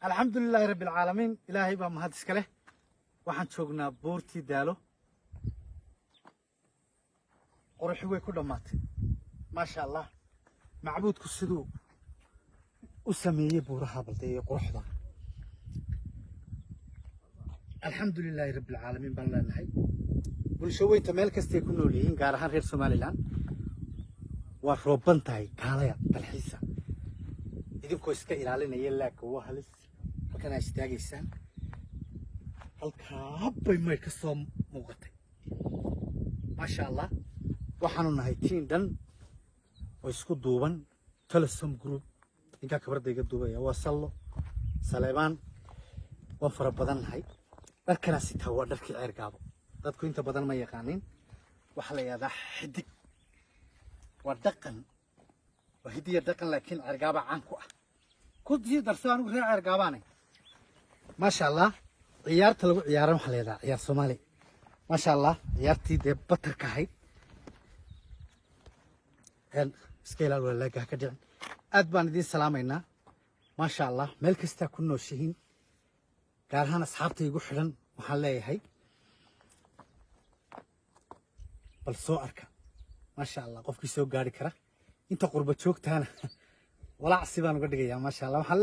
الحمد لله رب العالمين إلهي بمهد إسكاله waxaan joognaa boortii daalo qorxi way ku dhamaatay ma sha Allah macbuudku sidoo u sameeyay buuraha balday qorxda alxamdulillaah rabbil caalamiin baan leenahay bulshooyinta meel kasta ku nool yihiin gaar ahaan reer Soomaaliland waa rooban tahay kaalaya dalxiisa idinkoo iska ilaalinaya laakiin waa halis halkan ay istaagaysan halka bay may ka soo muuqatay ma sha Allah waxaanu nahay tiin dhan oo isku duuban Telesom Group inta kabardayga duubaya waa sallo Saleeman waan fara badan nahay dharkana sitaa waa dharkii ceergaabo dadku inta badan ma yaqaanin waxa la yiraahdaa xidig waa dhaqan waa hidiya dhaqan laakiin ceergaabo caan ku ah ku diiday darsan ugu reer ceergaabaanay ma sha Allah ciyaarta lagu ciyaaran waxa leedahay ciyaar Soomaali ma sha Allah ciyaartii de batarka ahayd iskayla walaaga ka dhicin aad baan idin salaameynaa ma sha Allah meel kasta ku nooshiin gaar ahaan asxaabta igu xiran waxaan leeyahay bal soo arka ma sha Allah qofkii soo gaari kara inta qurba joogtaana walaa si baan uga dhigayaa ma sha Allah waxaan